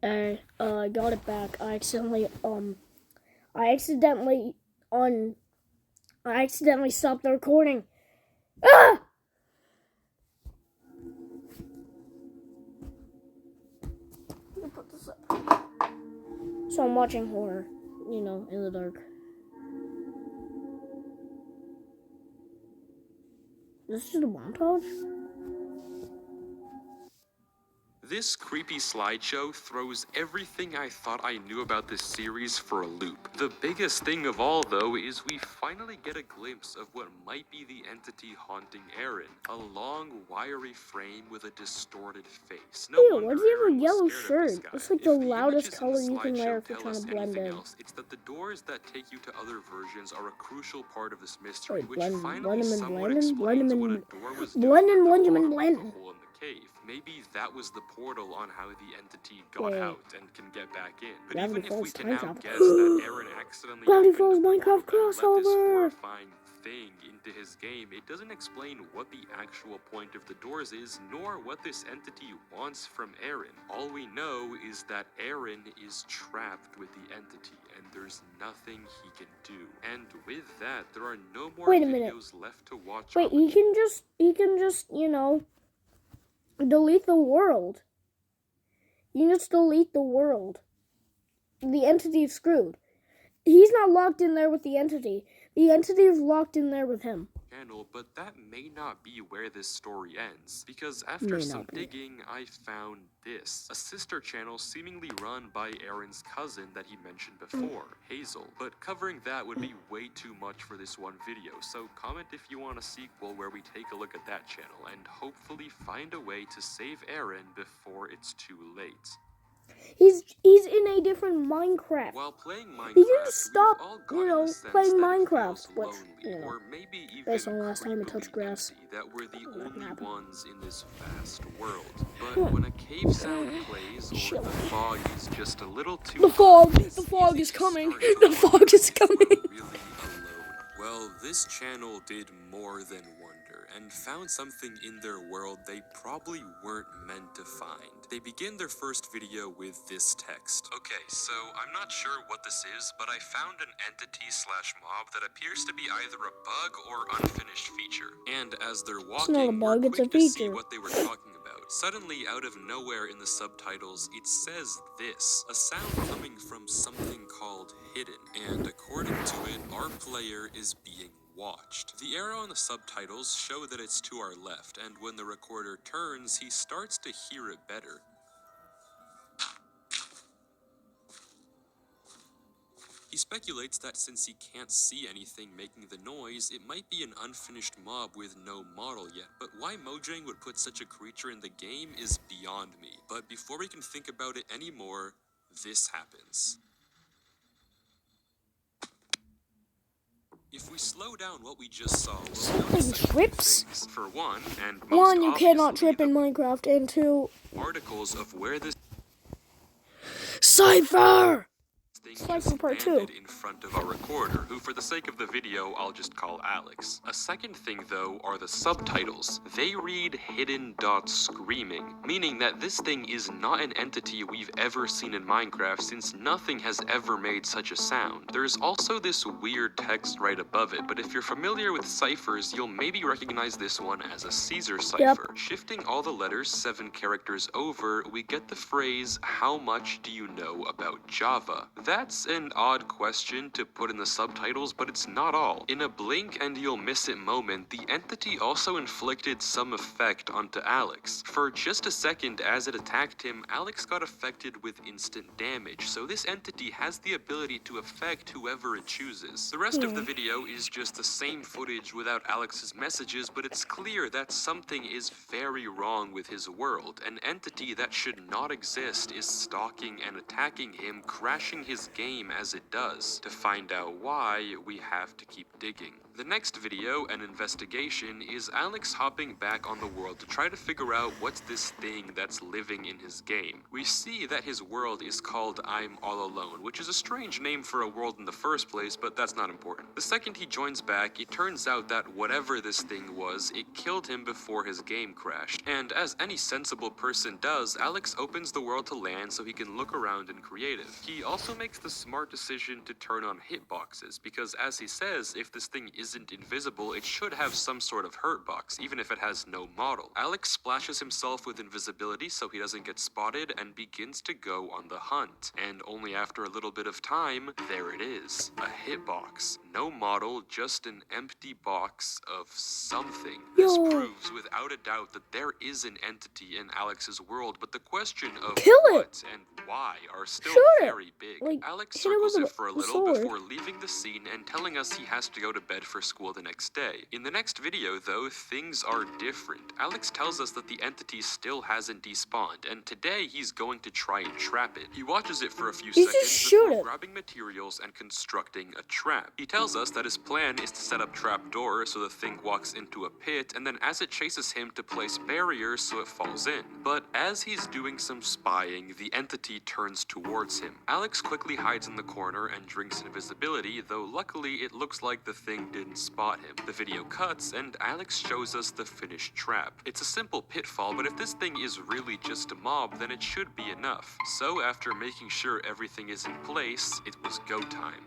I got it back. I accidentally stopped the recording. Ah! Let me put this up. So I'm watching horror, in the dark. This is a montage? This creepy slideshow throws everything I thought I knew about this series for a loop. The biggest thing of all, though, is we finally get a glimpse of what might be the entity haunting Aaron. A long, wiry frame with a distorted face. No Ew, wonder why does he have a Aaron was yellow scared of shirt? this guy. It's like If the the loudest images in the color you can slideshow wear if you're tell trying us to blend anything in. else, it's that the doors that take you to other versions are a crucial part of this mystery, Wait, which blend finally him in, somewhat blend him, explains blend him what in, a door was blend doing him, at blend the him in, bottom blend of him. the hole in the cave. Maybe that was the portal on how the entity got Yeah. out and can get back in. But Gravity even if we Falls can time now travel. guess that Aaron accidentally Gravity opened Falls the Minecraft portal and let this crossover! horrifying thing into his game, it doesn't explain what the actual point of the doors is, nor what this entity wants from Aaron. All we know is that Aaron is trapped with the entity, and there's nothing he can do. And with that, there are no more videos left to watch. Wait, he can just, delete the world. You can just delete the world. The entity is screwed. He's not locked in there with the entity. The entity is locked in there with him. But that may not be where this story ends, because after some digging, I found this. A sister channel seemingly run by Aaron's cousin that he mentioned before, Hazel. But covering that would be way too much for this one video, so comment if you want a sequel where we take a look at that channel, and hopefully find a way to save Aaron before it's too late. He's in a different Minecraft. While playing Minecraft, he can just stop, playing Minecraft. Lonely, or maybe even based on the last time we touched grass. That we're the only ones in this vast world. But when a cave sound plays, or the fog is just a little too the fog is coming. The fog is coming. Really alone. Well, this channel did more than wonder, and found something in their world they probably weren't meant to find. They begin their first video with this text. Okay, so I'm not sure what this is, but I found an entity/mob that appears to be either a bug or unfinished feature. And as they're walking, it's not a bug, we're it's a quick to feature. see what they were talking about. Suddenly, out of nowhere in the subtitles, it says this, a sound coming from something called Hidden, and according to it, our player is being watched. The arrow on the subtitles show that it's to our left, and when the recorder turns, he starts to hear it better. He speculates that since he can't see anything making the noise, it might be an unfinished mob with no model yet. But why Mojang would put such a creature in the game is beyond me. But before we can think about it anymore, this happens. If we slow down what we just saw, we'll notice trips. For one, and most one, you cannot trip in Minecraft, and two, articles of where this Cypher! Cypher Part 2 in front of our recorder, who for the sake of the video I'll just call Alex. A second thing though are the subtitles. They read hidden screaming, meaning that this thing is not an entity we've ever seen in Minecraft since nothing has ever made such a sound. There's also this weird text right above it, but if you're familiar with ciphers, you'll maybe recognize this one as a Caesar cipher. Yep. Shifting all the letters 7 characters over, we get the phrase, how much do you know about Java? That's an odd question to put in the subtitles, but it's not all. In a blink and you'll miss it moment, the entity also inflicted some effect onto Alex. For just a second as it attacked him, Alex got affected with instant damage, so this entity has the ability to affect whoever it chooses. The rest of the video is just the same footage without Alex's messages, but it's clear that something is very wrong with his world. An entity that should not exist is stalking and attacking him, crashing his game as it does. To find out why, we have to keep digging. The next video, an investigation, is Alex hopping back on the world to try to figure out what's this thing that's living in his game. We see that his world is called I'm All Alone, which is a strange name for a world in the first place, but that's not important. The second he joins back, it turns out that whatever this thing was, it killed him before his game crashed. And as any sensible person does, Alex opens the world to land so he can look around and creative. He also makes the smart decision to turn on hitboxes, because as he says, if this thing isn't invisible, it should have some sort of hurt box, even if it has no model. Alex splashes himself with invisibility so he doesn't get spotted and begins to go on the hunt. And only after a little bit of time, there it is. A hitbox. No model, just an empty box of something. This Yo. proves without a doubt that there is an entity in Alex's world, but the question of Kill it. what and why are still Shoot it. very big. Like, Alex hit it with circles it a- for a a little sword. before leaving the scene and telling us he has to go to bed for school the next day. In the next video, though, things are different. Alex tells us that the entity still hasn't despawned, and today he's going to try and trap it. He watches it for a few You just seconds shoot before it. grabbing materials and constructing a trap. He tells us that his plan is to set up trapdoors so the thing walks into a pit, and then as it chases him to place barriers so it falls in. But as he's doing some spying, the entity turns towards him. Alex quickly hides in the corner and drinks invisibility, though luckily it looks like the thing didn't spot him. The video cuts, and Alex shows us the finished trap. It's a simple pitfall, but if this thing is really just a mob, then it should be enough. So after making sure everything is in place, it was go time.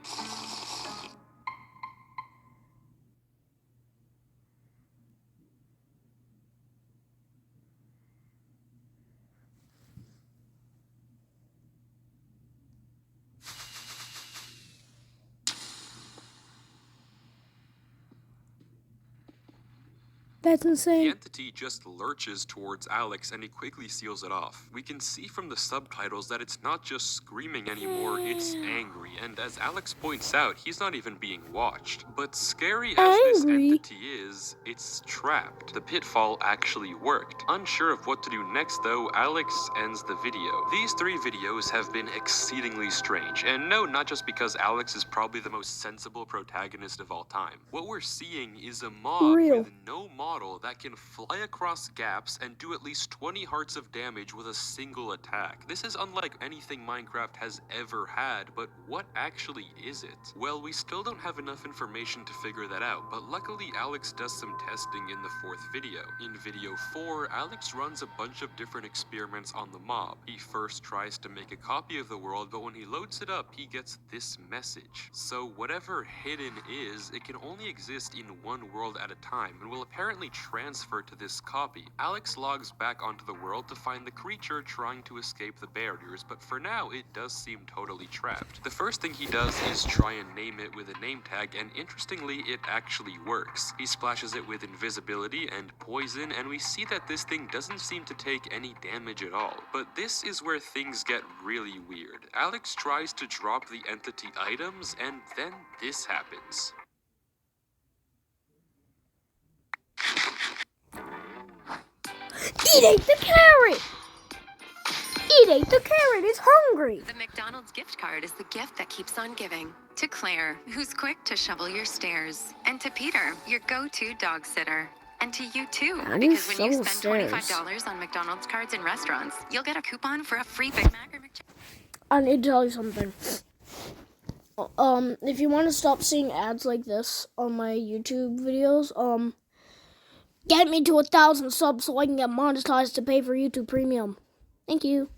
That's The insane. entity just lurches towards Alex and he quickly seals it off. We can see from the subtitles that it's not just screaming anymore, it's angry. And as Alex points out, he's not even being watched. But scary as this Angry? entity is, it's trapped. The pitfall actually worked. Unsure of what to do next though, Alex ends the video. These 3 videos have been exceedingly strange. And no, not just because Alex is probably the most sensible protagonist of all time. What we're seeing is a mob Real. with no model that can fly across gaps and do at least 20 hearts of damage with a single attack. This is unlike anything Minecraft has ever had, but what actually is it? Well, we still don't have enough information to figure that out, but luckily Alex does some testing in the 4th video. In video 4, Alex runs a bunch of different experiments on the mob. He first tries to make a copy of the world, but when he loads it up, he gets this message. So whatever hidden is, it can only exist in one world at a time, and will apparently transfer to this copy. Alex logs back onto the world to find the creature trying to escape the barriers, but for now it does seem totally trapped. The first thing he does is try and name it with a name tag, and interestingly it actually works. He splashes it with invisibility and poison, and we see that this thing doesn't seem to take any damage at all. But this is where things get really weird. Alex tries to drop the entity items, and then this happens. It ate the carrot! It ate the carrot! It's hungry! The McDonald's gift card is the gift that keeps on giving. To Claire, who's quick to shovel your stairs. And to Peter, your go-to dog sitter. And to you too, How do you because when you shovel spend stairs? $25 on McDonald's cards in restaurants, you'll get a coupon for a free Big Mac or McChicken. I need to tell you something. If you want to stop seeing ads like this on my YouTube videos, get me to 1,000 subs so I can get monetized to pay for YouTube Premium. Thank you.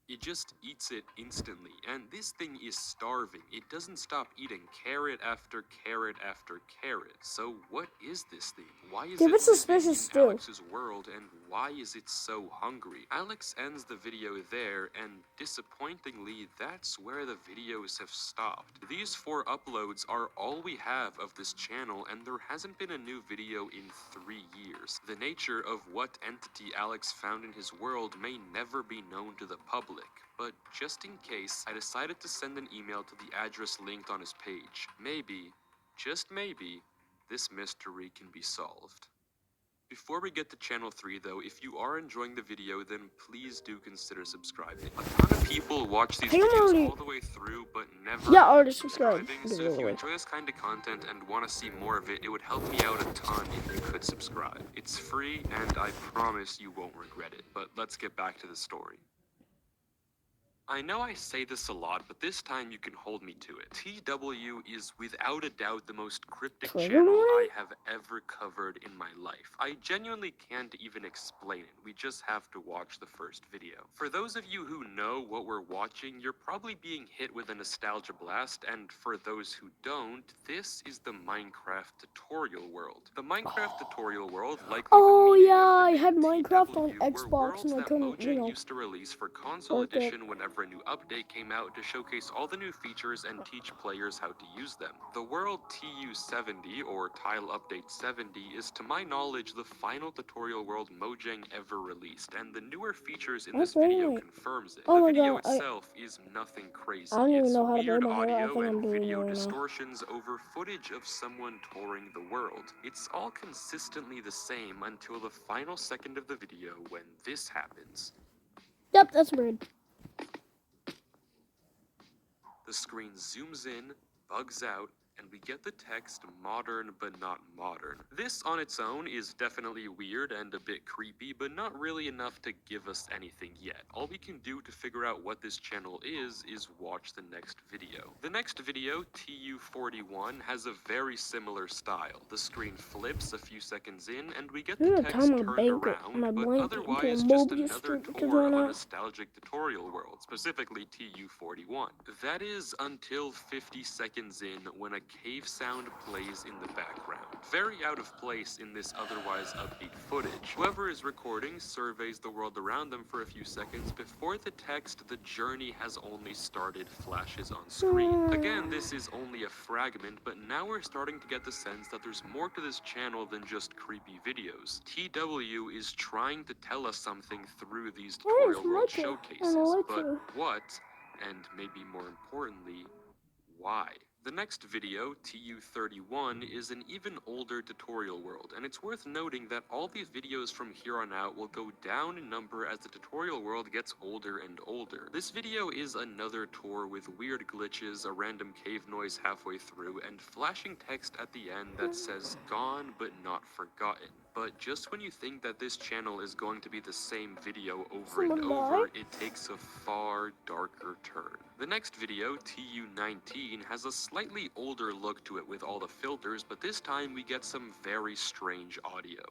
It just eats it instantly, and this thing is starving. It doesn't stop eating carrot after carrot after carrot. So what is this thing? Why is Give it it suspicious living in too. Alex's world, and why is it so hungry? Alex ends the video there, and disappointingly, that's where the videos have stopped. These 4 uploads are all we have of this channel, and there hasn't been a new video in 3 years. The nature of what entity Alex found in his world may never be known to the public. But just in case, I decided to send an email to the address linked on his page. Maybe, just maybe, this mystery can be solved. Before we get to channel 3 though, if you are enjoying the video, then please do consider subscribing. A ton of people watch these Hey, I'm videos already- all the way through, but never Yeah, end up already subscribed. subscribing. So if you enjoy this kind of content and want to see more of it, it would help me out a ton if you could subscribe. It's free, and I promise you won't regret it. But let's get back to the story. I know I say this a lot, but this time you can hold me to it. TW is without a doubt the most cryptic Trigger channel I warning? have ever covered in my life. I genuinely can't even explain it. We just have to watch the first video. For those of you who know what we're watching, you're probably being hit with a nostalgia blast, and for those who don't, this is the Minecraft tutorial world. The Minecraft tutorial world, like Oh, the meaning yeah, of the I name had Minecraft TW, on were Xbox worlds and I that couldn't, Mojang used to release for console work it. edition whenever a new update came out to showcase all the new features and teach players how to use them. The world TU70, or Tile Update 70, is to my knowledge the final tutorial world Mojang ever released, and the newer features in this That's video right. confirms it. Oh The my video God, itself is nothing crazy. I don't even It's know how to weird build my hair. I audio think I'm and doing it video right now. distortions over footage of someone touring the world. It's all consistently the same until the final second of the video when this happens. Yep, that's weird. The screen zooms in, bugs out, and we get the text modern but not modern. This on its own is definitely weird and a bit creepy, but not really enough to give us anything yet. All we can do to figure out what this channel is watch the next video. The next video, TU41, has a very similar style. The screen flips a few seconds in, and we get the There's a text time turned my around, but blanket otherwise until just Mobius another strip to tour run of a out. nostalgic tutorial world, specifically TU41. That is until 50 seconds in when a cave sound plays in the background. Very out of place in this otherwise upbeat footage. Whoever is recording surveys the world around them for a few seconds before the text "the journey has only started" flashes on screen. Again, this is only a fragment, but now we're starting to get the sense that there's more to this channel than just creepy videos. TW is trying to tell us something through these Where's tutorial world Micah? showcases, And Alexa? but what, and maybe more importantly, why? The next video, TU31, is an even older tutorial world, and it's worth noting that all these videos from here on out will go down in number as the tutorial world gets older and older. This video is another tour with weird glitches, a random cave noise halfway through, and flashing text at the end that says "gone but not forgotten." But just when you think that this channel is going to be the same video over and Someone over, died? it takes a far darker turn. The next video, TU19, has a slightly older look to it with all the filters, but this time we get some very strange audio.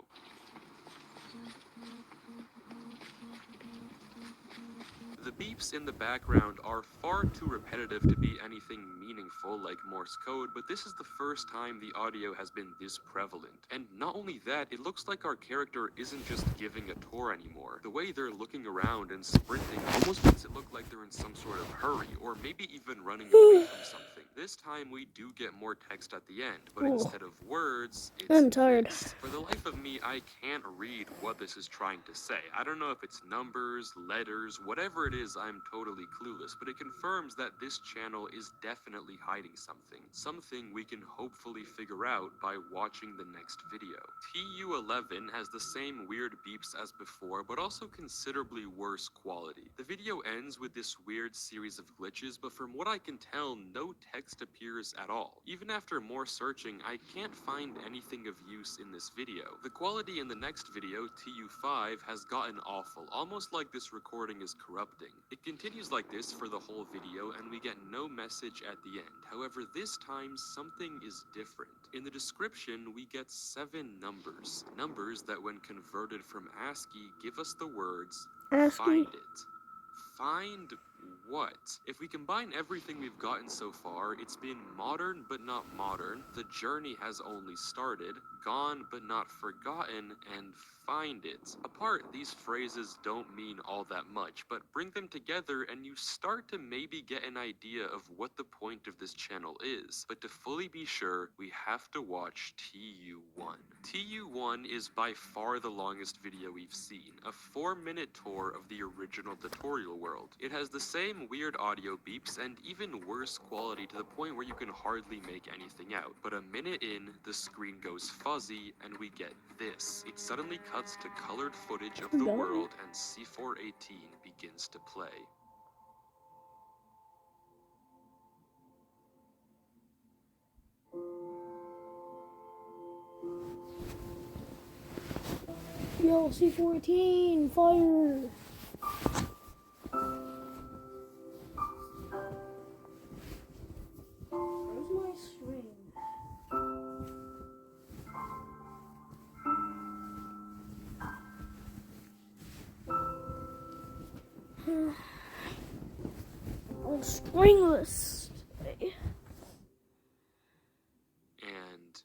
The beeps in the background are far too repetitive to be anything meaningful like Morse code, but this is the first time the audio has been this prevalent. And not only that, it looks like our character isn't just giving a tour anymore. The way they're looking around and sprinting almost makes it look like they're in some sort of hurry, or maybe even running away from something. This time we do get more text at the end, but instead of words, it's I'm tired. this. For the life of me, I can't read what this is trying to say. I don't know if it's numbers, letters, whatever it is, I'm totally clueless, but it confirms that this channel is definitely hiding something. Something we can hopefully figure out by watching the next video. TU11 has the same weird beeps as before, but also considerably worse quality. The video ends with this weird series of glitches, but from what I can tell, no text appears at all. Even after more searching, I can't find anything of use in this video. The quality in the next video, TU5, has gotten awful, almost like this recording is corrupting. It continues like this for the whole video, and we get no message at the end. However, this time, something is different. In the description, we get 7 numbers. Numbers that, when converted from ASCII, give us the words, ASCII? "Find it." Find what? If we combine everything we've gotten so far, it's been modern but not modern, the journey has only started, gone but not forgotten, and find it. Apart, these phrases don't mean all that much, but bring them together and you start to maybe get an idea of what the point of this channel is. But to fully be sure, we have to watch TU1. TU1 is by far the longest video we've seen, a 4-minute tour of the original tutorial world. It has the same weird audio beeps and even worse quality to the point where you can hardly make anything out. But a minute in, the screen goes fuzzy and we get this. It suddenly cuts to colored footage of the world and C418 begins to play. Yo, C14, fire! Where's my string? I'm stringless today. And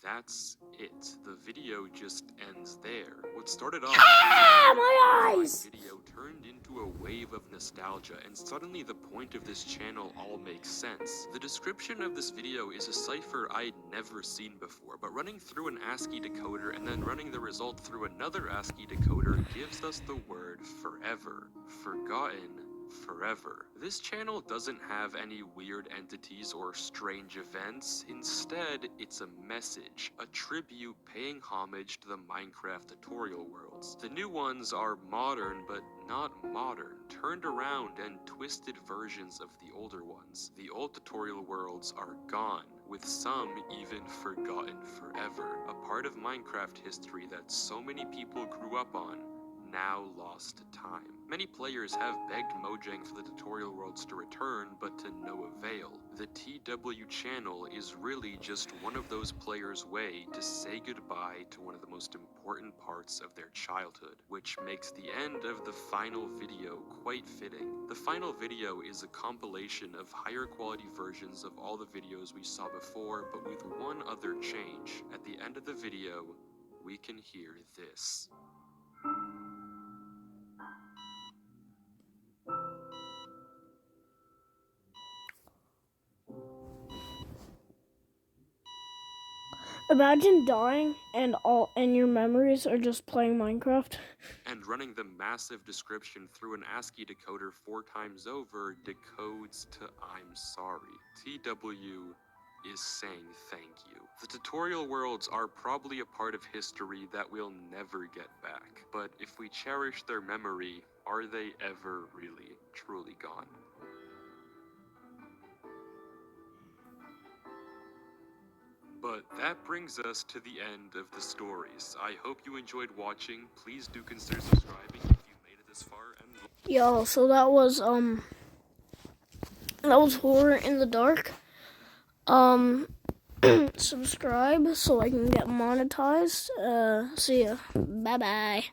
that's it. The video just ends there. What started off My eyes! video turned into a wave of nostalgia, and suddenly the point of this channel all makes sense. The description of this video is a cipher I'd never seen before, but running through an ASCII decoder and then running the result through another ASCII decoder gives us the word forever. Forgotten forever. This channel doesn't have any weird entities or strange events. Instead, it's a message, a tribute paying homage to the Minecraft tutorial worlds. The new ones are modern, but not modern, turned around and twisted versions of the older ones. The old tutorial worlds are gone, with some even forgotten forever. A part of Minecraft history that so many people grew up on, now lost to time. Many players have begged Mojang for the tutorial worlds to return, but to no avail. The TW channel is really just one of those players' way to say goodbye to one of the most important parts of their childhood, which makes the end of the final video quite fitting. The final video is a compilation of higher quality versions of all the videos we saw before, but with one other change. At the end of the video, we can hear this. Imagine dying and your memories are just playing Minecraft. And running the massive description through an ASCII decoder 4 times over decodes to I'm sorry. TW is saying thank you. The tutorial worlds are probably a part of history that we'll never get back. But if we cherish their memory, are they ever really, truly gone? But that brings us to the end of the stories. I hope you enjoyed watching. Please do consider subscribing if you made it this far. And Yo, so that was Horror in the Dark. Subscribe so I can get monetized. See ya. Bye bye.